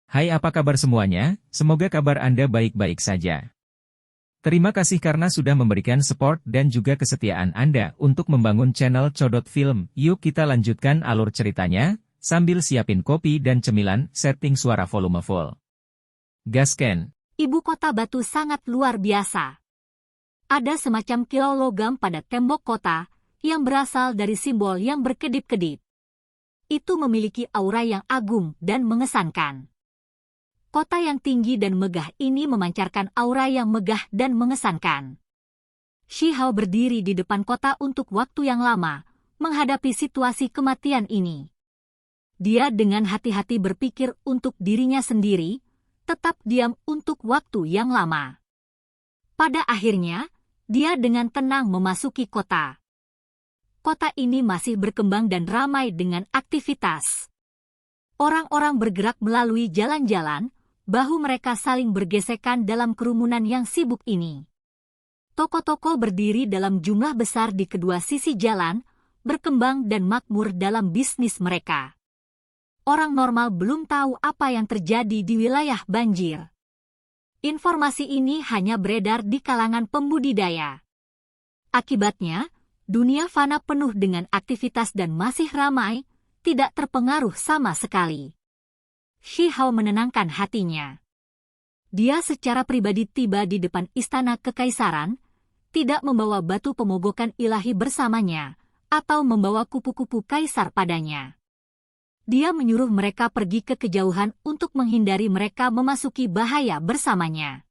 Hai, apa kabar semuanya? Semoga kabar Anda baik-baik saja. Terima kasih karena sudah memberikan support dan juga kesetiaan Anda untuk membangun channel Codot Film. Yuk kita lanjutkan alur ceritanya, sambil siapin kopi dan cemilan, setting suara volume full. Gasken. Ibu kota batu sangat luar biasa. Ada semacam kilau logam pada tembok kota, yang berasal dari simbol yang berkedip-kedip. Itu memiliki aura yang agung dan mengesankan. Kota yang tinggi dan megah ini memancarkan aura yang megah dan mengesankan. Shi Hao berdiri di depan kota untuk waktu yang lama, menghadapi situasi kematian ini. Dia dengan hati-hati berpikir untuk dirinya sendiri, tetap diam untuk waktu yang lama. Pada akhirnya, dia dengan tenang memasuki kota. Kota ini masih berkembang dan ramai dengan aktivitas. Orang-orang bergerak melalui jalan-jalan, bahu mereka saling bergesekan dalam kerumunan yang sibuk ini. Toko-toko berdiri dalam jumlah besar di kedua sisi jalan, berkembang dan makmur dalam bisnis mereka. Orang normal belum tahu apa yang terjadi di wilayah banjir. Informasi ini hanya beredar di kalangan pembudidaya. Akibatnya, dunia fana penuh dengan aktivitas dan masih ramai, tidak terpengaruh sama sekali. Shi Hao menenangkan hatinya. Dia secara pribadi tiba di depan istana kekaisaran, tidak membawa batu pemogokan ilahi bersamanya, atau membawa kupu-kupu kaisar padanya. Dia menyuruh mereka pergi ke kejauhan untuk menghindari mereka memasuki bahaya bersamanya.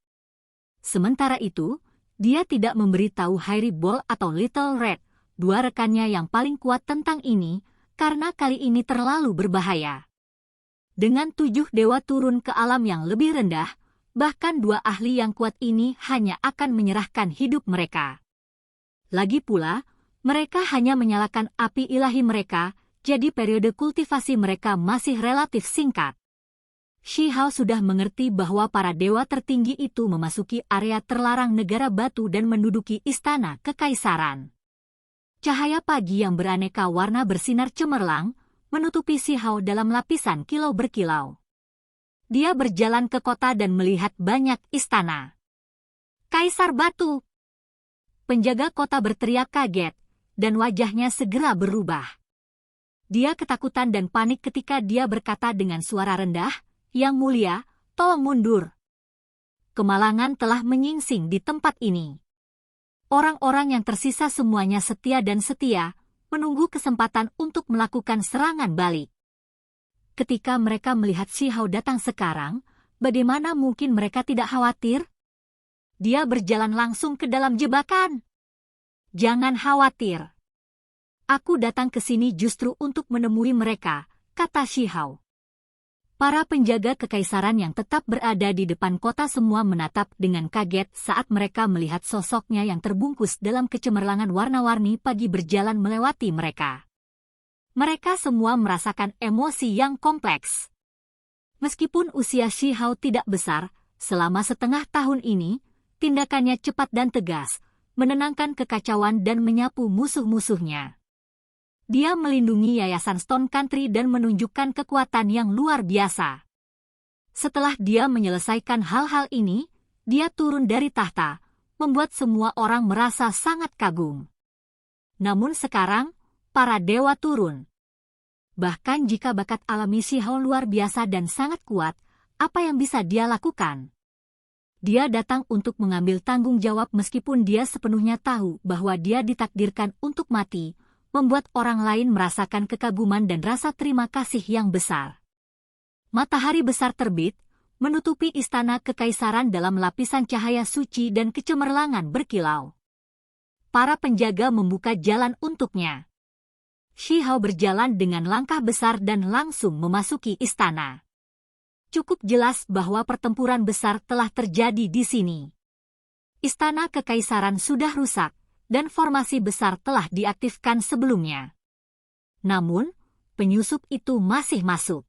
Sementara itu, dia tidak memberitahu Hairy-Ball atau Little Red, dua rekannya yang paling kuat tentang ini, karena kali ini terlalu berbahaya. Dengan 7 dewa turun ke alam yang lebih rendah, bahkan 2 ahli yang kuat ini hanya akan menyerahkan hidup mereka. Lagi pula, mereka hanya menyalakan api ilahi mereka, jadi periode kultivasi mereka masih relatif singkat. Shi Hao sudah mengerti bahwa para dewa tertinggi itu memasuki area terlarang negara batu dan menduduki istana kekaisaran. Cahaya pagi yang beraneka warna bersinar cemerlang, menutupi Shi Hao dalam lapisan kilau berkilau. Dia berjalan ke kota dan melihat banyak istana. Kaisar Batu! Penjaga kota berteriak kaget, dan wajahnya segera berubah. Dia ketakutan dan panik ketika dia berkata dengan suara rendah, "Yang mulia, tolong mundur." Kemalangan telah menyingsing di tempat ini. Orang-orang yang tersisa semuanya setia dan setia, menunggu kesempatan untuk melakukan serangan balik. Ketika mereka melihat Shi Hao datang sekarang, bagaimana mungkin mereka tidak khawatir? Dia berjalan langsung ke dalam jebakan. "Jangan khawatir. Aku datang ke sini justru untuk menemui mereka," kata Shi Hao. Para penjaga kekaisaran yang tetap berada di depan kota semua menatap dengan kaget saat mereka melihat sosoknya yang terbungkus dalam kecemerlangan warna-warni pagi berjalan melewati mereka. Mereka semua merasakan emosi yang kompleks. Meskipun usia Shi Hao tidak besar, selama setengah tahun ini, tindakannya cepat dan tegas, menenangkan kekacauan dan menyapu musuh-musuhnya. Dia melindungi Yayasan Stone Country dan menunjukkan kekuatan yang luar biasa. Setelah dia menyelesaikan hal-hal ini, dia turun dari tahta, membuat semua orang merasa sangat kagum. Namun sekarang, para dewa turun. Bahkan jika bakat alami Shi Hao luar biasa dan sangat kuat, apa yang bisa dia lakukan? Dia datang untuk mengambil tanggung jawab meskipun dia sepenuhnya tahu bahwa dia ditakdirkan untuk mati, membuat orang lain merasakan kekaguman dan rasa terima kasih yang besar. Matahari besar terbit, menutupi istana kekaisaran dalam lapisan cahaya suci dan kecemerlangan berkilau. Para penjaga membuka jalan untuknya. Shi Hao berjalan dengan langkah besar dan langsung memasuki istana. Cukup jelas bahwa pertempuran besar telah terjadi di sini. Istana kekaisaran sudah rusak, dan formasi besar telah diaktifkan sebelumnya. Namun, penyusup itu masih masuk.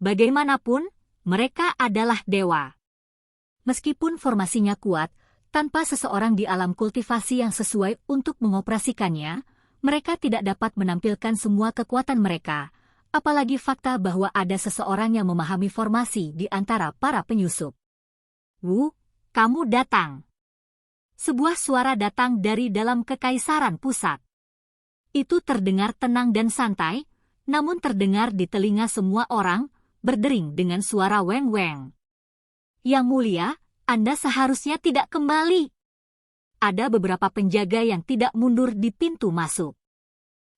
Bagaimanapun, mereka adalah dewa. Meskipun formasinya kuat, tanpa seseorang di alam kultivasi yang sesuai untuk mengoperasikannya, mereka tidak dapat menampilkan semua kekuatan mereka, Apalagi fakta bahwa ada seseorang yang memahami formasi di antara para penyusup. Wu, kamu datang. Sebuah suara datang dari dalam kekaisaran pusat. Itu terdengar tenang dan santai, namun terdengar di telinga semua orang, berdering dengan suara weng-weng. Yang mulia, Anda seharusnya tidak kembali. Ada beberapa penjaga yang tidak mundur di pintu masuk.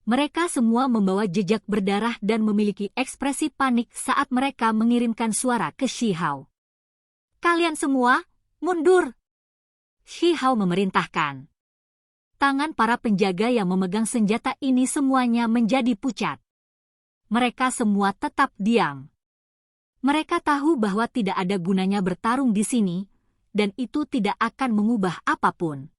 Mereka semua membawa jejak berdarah dan memiliki ekspresi panik saat mereka mengirimkan suara ke Shi Hao. Kalian semua, mundur! Shi Hao memerintahkan. Tangan para penjaga yang memegang senjata ini semuanya menjadi pucat. Mereka semua tetap diam. Mereka tahu bahwa tidak ada gunanya bertarung di sini, dan itu tidak akan mengubah apapun.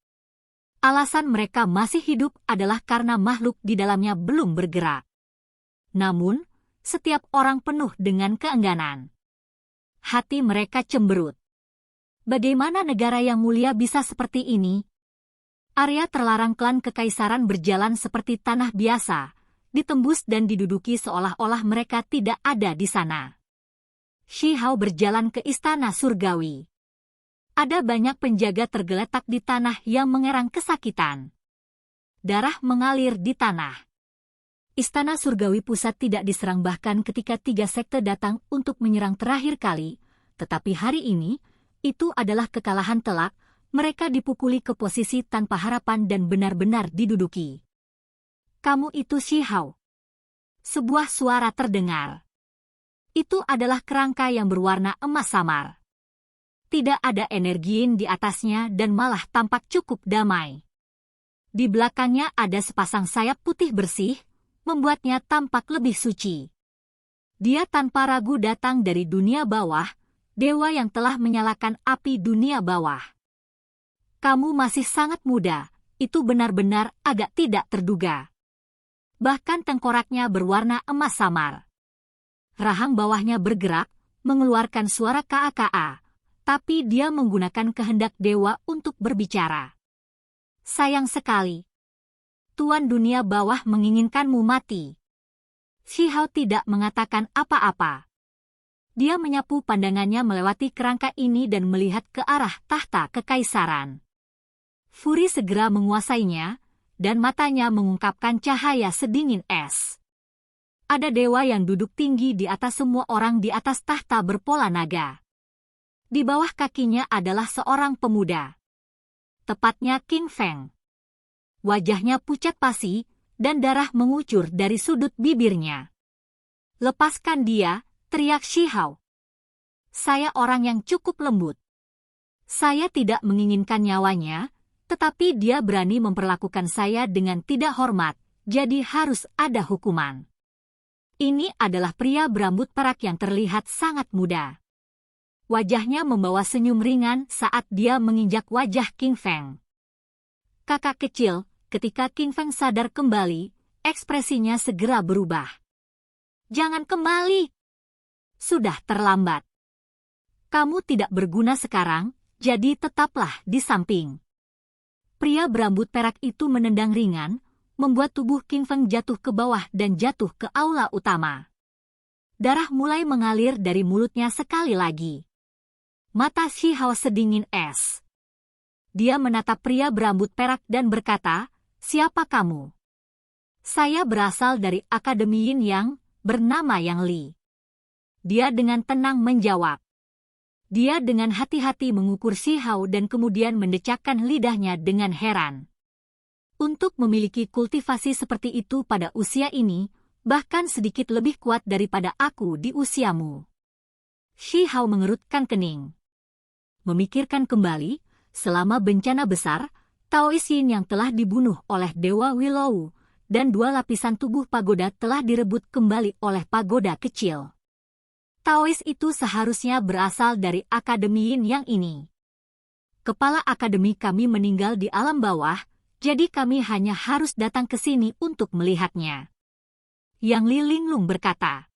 Alasan mereka masih hidup adalah karena makhluk di dalamnya belum bergerak. Namun, setiap orang penuh dengan keengganan. Hati mereka cemberut. Bagaimana negara yang mulia bisa seperti ini? Area terlarang klan kekaisaran berjalan seperti tanah biasa, ditembus dan diduduki seolah-olah mereka tidak ada di sana. Shi Hao berjalan ke istana surgawi. Ada banyak penjaga tergeletak di tanah yang mengerang kesakitan. Darah mengalir di tanah. Istana surgawi pusat tidak diserang bahkan ketika 3 sekte datang untuk menyerang terakhir kali, tetapi hari ini, itu adalah kekalahan telak, mereka dipukuli ke posisi tanpa harapan dan benar-benar diduduki. Kamu itu Shi Hao. Sebuah suara terdengar. Itu adalah kerangka yang berwarna emas samar. Tidak ada energi di atasnya dan malah tampak cukup damai. Di belakangnya ada sepasang sayap putih bersih, membuatnya tampak lebih suci. Dia tanpa ragu datang dari dunia bawah, dewa yang telah menyalakan api dunia bawah. Kamu masih sangat muda, itu benar-benar agak tidak terduga. Bahkan tengkoraknya berwarna emas samar. Rahang bawahnya bergerak, mengeluarkan suara kaa-kaa. Tapi dia menggunakan kehendak dewa untuk berbicara. Sayang sekali. Tuan dunia bawah menginginkanmu mati. Shi Hao tidak mengatakan apa-apa. Dia menyapu pandangannya melewati kerangka ini dan melihat ke arah tahta kekaisaran. Furi segera menguasainya, dan matanya mengungkapkan cahaya sedingin es. Ada dewa yang duduk tinggi di atas semua orang di atas tahta berpola naga. Di bawah kakinya adalah seorang pemuda. Tepatnya King Feng. Wajahnya pucat pasi, dan darah mengucur dari sudut bibirnya. Lepaskan dia, teriak Shi Hao. Saya orang yang cukup lembut. Saya tidak menginginkan nyawanya, tetapi dia berani memperlakukan saya dengan tidak hormat, jadi harus ada hukuman. Ini adalah pria berambut perak yang terlihat sangat muda. Wajahnya membawa senyum ringan saat dia menginjak wajah King Feng. Kakak kecil, ketika King Feng sadar kembali, ekspresinya segera berubah. Jangan kembali. Sudah terlambat. Kamu tidak berguna sekarang, jadi tetaplah di samping. Pria berambut perak itu menendang ringan, membuat tubuh King Feng jatuh ke bawah dan jatuh ke aula utama. Darah mulai mengalir dari mulutnya sekali lagi. Mata Shi Hao sedingin es. Dia menatap pria berambut perak dan berkata, "Siapa kamu?" "Saya berasal dari Akademi Yin Yang, bernama Yang Li." Dia dengan tenang menjawab. Dia dengan hati-hati mengukur Shi Hao dan kemudian mendecakkan lidahnya dengan heran. Untuk memiliki kultivasi seperti itu pada usia ini, bahkan sedikit lebih kuat daripada aku di usiamu. Shi Hao mengerutkan kening. Memikirkan kembali, selama bencana besar, Taois Yin yang telah dibunuh oleh Dewa Willow, dan 2 lapisan tubuh pagoda telah direbut kembali oleh pagoda kecil. Taois itu seharusnya berasal dari Akademi Yin Yang ini. Kepala akademi kami meninggal di alam bawah, jadi kami hanya harus datang ke sini untuk melihatnya. Yang Li Linglung berkata.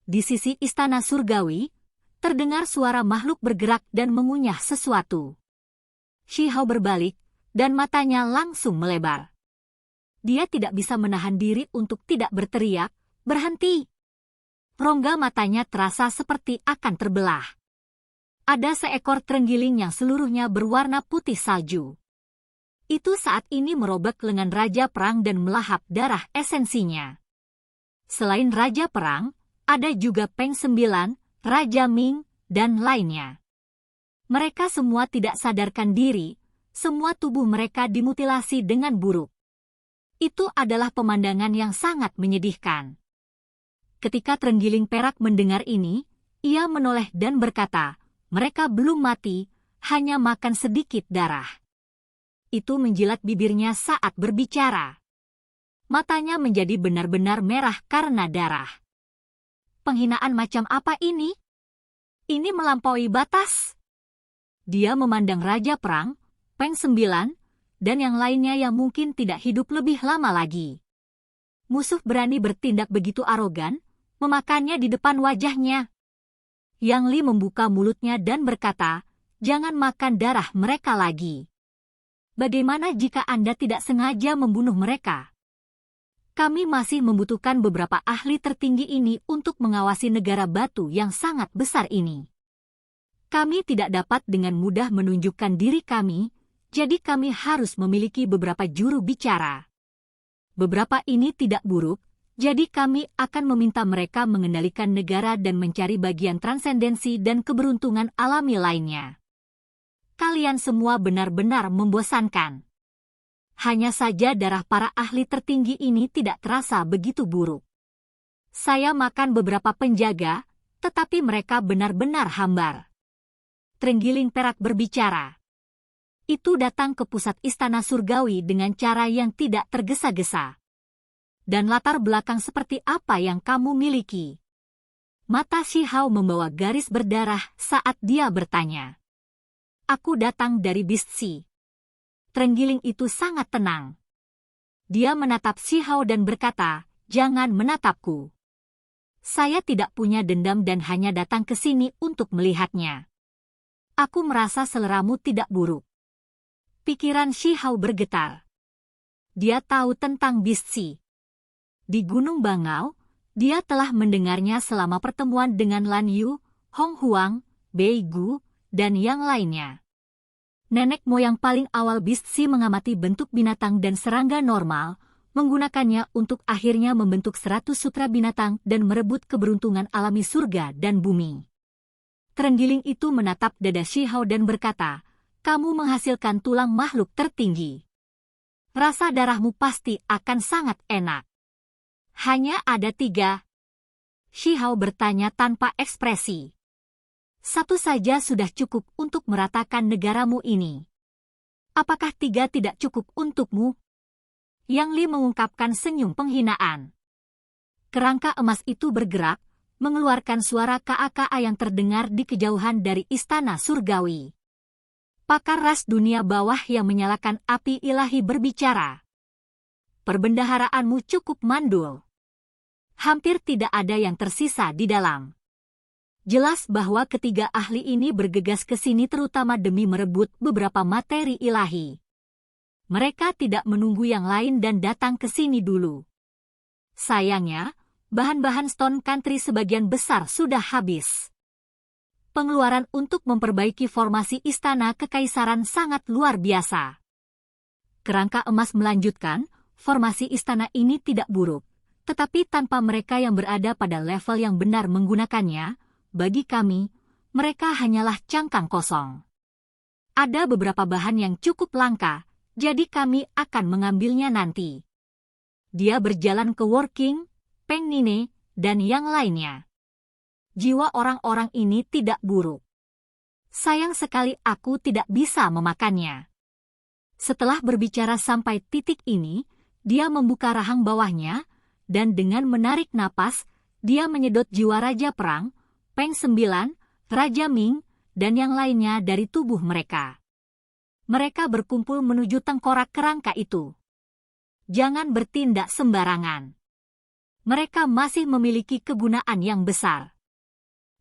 Di sisi istana surgawi, terdengar suara makhluk bergerak dan mengunyah sesuatu. Shi Hao berbalik, dan matanya langsung melebar. Dia tidak bisa menahan diri untuk tidak berteriak, "Berhenti!" rongga matanya terasa seperti akan terbelah. Ada seekor terenggiling yang seluruhnya berwarna putih salju. Itu saat ini merobek lengan Raja Perang dan melahap darah esensinya. Selain Raja Perang, ada juga Peng Sembilan, Raja Ming, dan lainnya. Mereka semua tidak sadarkan diri, semua tubuh mereka dimutilasi dengan buruk. Itu adalah pemandangan yang sangat menyedihkan. Ketika terenggiling perak mendengar ini, ia menoleh dan berkata, mereka belum mati, hanya makan sedikit darah. Itu menjilat bibirnya saat berbicara. Matanya menjadi benar-benar merah karena darah. Penghinaan macam apa ini? Ini melampaui batas. Dia memandang Raja Perang, Peng Sembilan, dan yang lainnya yang mungkin tidak hidup lebih lama lagi. Musuh berani bertindak begitu arogan, memakannya di depan wajahnya. Yang Li membuka mulutnya dan berkata, jangan makan darah mereka lagi. Bagaimana jika Anda tidak sengaja membunuh mereka? Kami masih membutuhkan beberapa ahli tertinggi ini untuk mengawasi negara batu yang sangat besar ini. Kami tidak dapat dengan mudah menunjukkan diri kami, jadi kami harus memiliki beberapa juru bicara. Beberapa ini tidak buruk, jadi kami akan meminta mereka mengendalikan negara dan mencari bagian transendensi dan keberuntungan alami lainnya. Kalian semua benar-benar membosankan. Hanya saja darah para ahli tertinggi ini tidak terasa begitu buruk. Saya makan beberapa penjaga, tetapi mereka benar-benar hambar. Terenggiling perak berbicara. Itu datang ke pusat istana surgawi dengan cara yang tidak tergesa-gesa. Dan latar belakang seperti apa yang kamu miliki? Mata Shi Hao membawa garis berdarah saat dia bertanya. Aku datang dari Beast Sea. Terenggiling itu sangat tenang. Dia menatap Shi Hao dan berkata, jangan menatapku. Saya tidak punya dendam dan hanya datang ke sini untuk melihatnya. Aku merasa seleramu tidak buruk. Pikiran Shi Hao bergetar. Dia tahu tentang Beast Sea. Di Gunung Bangau, dia telah mendengarnya selama pertemuan dengan Lan Yu, Hong Huang, Bei Gu, dan yang lainnya. Nenek moyang paling awal Beast Sea mengamati bentuk binatang dan serangga normal, menggunakannya untuk akhirnya membentuk 100 sutra binatang dan merebut keberuntungan alami surga dan bumi. Terenggiling itu menatap dada Shi Hao dan berkata, kamu menghasilkan tulang makhluk tertinggi. Rasa darahmu pasti akan sangat enak. Hanya ada 3. Shi Hao bertanya tanpa ekspresi. Satu saja sudah cukup untuk meratakan negaramu ini. Apakah 3 tidak cukup untukmu? Yang Li mengungkapkan senyum penghinaan. Kerangka emas itu bergerak, mengeluarkan suara kaa-kaa yang terdengar di kejauhan dari istana surgawi. Pakar ras dunia bawah yang menyalakan api ilahi berbicara. Perbendaharaanmu cukup mandul. Hampir tidak ada yang tersisa di dalam. Jelas bahwa ketiga ahli ini bergegas ke sini terutama demi merebut beberapa materi ilahi. Mereka tidak menunggu yang lain dan datang ke sini dulu. Sayangnya, bahan-bahan Stone Country sebagian besar sudah habis. Pengeluaran untuk memperbaiki formasi istana kekaisaran sangat luar biasa. Kerangka emas melanjutkan, formasi istana ini tidak buruk, tetapi tanpa mereka yang berada pada level yang benar menggunakannya, bagi kami, mereka hanyalah cangkang kosong. Ada beberapa bahan yang cukup langka, jadi kami akan mengambilnya nanti. Dia berjalan ke Working, Peng Nine, dan yang lainnya. Jiwa orang-orang ini tidak buruk. Sayang sekali aku tidak bisa memakannya. Setelah berbicara sampai titik ini, dia membuka rahang bawahnya, dan dengan menarik napas, dia menyedot jiwa Raja Perang, Peng Sembilan, Raja Ming, dan yang lainnya dari tubuh mereka. Mereka berkumpul menuju tengkorak kerangka itu. Jangan bertindak sembarangan. Mereka masih memiliki kegunaan yang besar.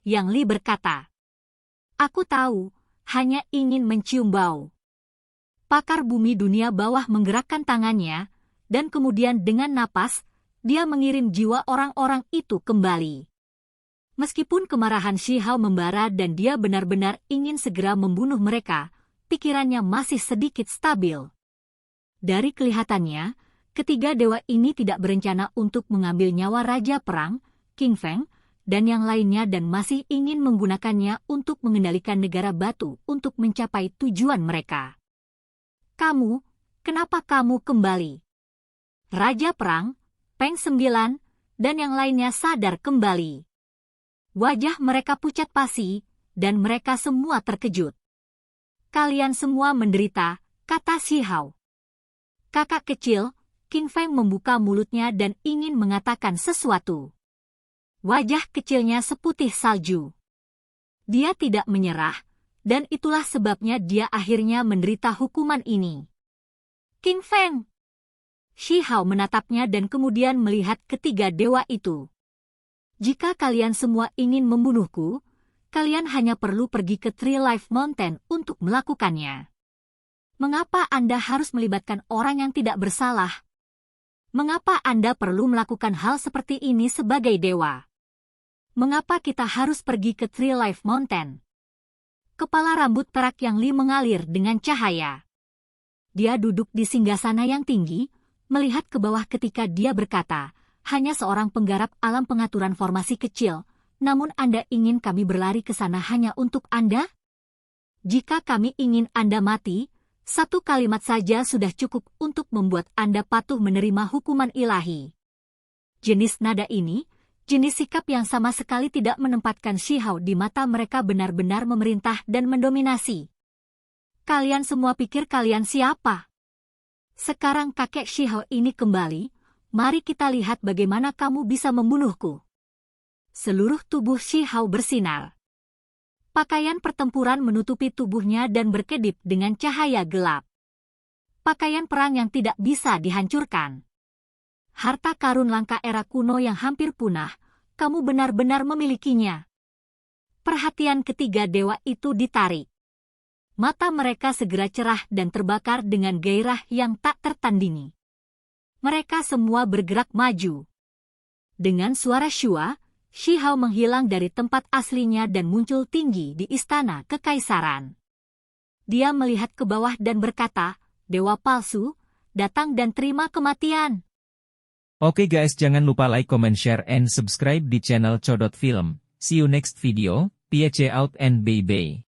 Yang Li berkata, aku tahu, hanya ingin mencium bau. Pakar bumi dunia bawah menggerakkan tangannya, dan kemudian dengan napas, dia mengirim jiwa orang-orang itu kembali. Meskipun kemarahan Shi Hao membara dan dia benar-benar ingin segera membunuh mereka, pikirannya masih sedikit stabil. Dari kelihatannya, ketiga dewa ini tidak berencana untuk mengambil nyawa Raja Perang, King Feng, dan yang lainnya dan masih ingin menggunakannya untuk mengendalikan negara batu untuk mencapai tujuan mereka. Kamu, kenapa kamu kembali? Raja Perang, Peng 9, dan yang lainnya sadar kembali. Wajah mereka pucat pasi, dan mereka semua terkejut. Kalian semua menderita, kata Shi Hao. Kakak kecil, King Feng membuka mulutnya dan ingin mengatakan sesuatu. Wajah kecilnya seputih salju. Dia tidak menyerah, dan itulah sebabnya dia akhirnya menderita hukuman ini. King Feng! Shi Hao menatapnya dan kemudian melihat ketiga dewa itu. Jika kalian semua ingin membunuhku, kalian hanya perlu pergi ke Three Life Mountain untuk melakukannya. Mengapa Anda harus melibatkan orang yang tidak bersalah? Mengapa Anda perlu melakukan hal seperti ini sebagai dewa? Mengapa kita harus pergi ke Three Life Mountain? Kepala rambut perak Yang Li mengalir dengan cahaya. Dia duduk di singgasana yang tinggi, melihat ke bawah ketika dia berkata, hanya seorang penggarap alam pengaturan formasi kecil, namun Anda ingin kami berlari ke sana hanya untuk Anda? Jika kami ingin Anda mati, satu kalimat saja sudah cukup untuk membuat Anda patuh menerima hukuman ilahi. Jenis nada ini, jenis sikap yang sama sekali tidak menempatkan Shi Hao di mata mereka benar-benar memerintah dan mendominasi. Kalian semua pikir kalian siapa? Sekarang kakek Shi Hao ini kembali, mari kita lihat bagaimana kamu bisa membunuhku. Seluruh tubuh Shi Hao bersinar. Pakaian pertempuran menutupi tubuhnya dan berkedip dengan cahaya gelap. Pakaian perang yang tidak bisa dihancurkan. Harta karun langka era kuno yang hampir punah, kamu benar-benar memilikinya. Perhatian ketiga dewa itu ditarik. Mata mereka segera cerah dan terbakar dengan gairah yang tak tertandingi. Mereka semua bergerak maju. Dengan suara syua, Shi Hao menghilang dari tempat aslinya dan muncul tinggi di istana kekaisaran. Dia melihat ke bawah dan berkata, Dewa palsu, datang dan terima kematian. Oke guys, jangan lupa like, comment, share, and subscribe di channel Codot Film. See you next video, peace out and bye-bye.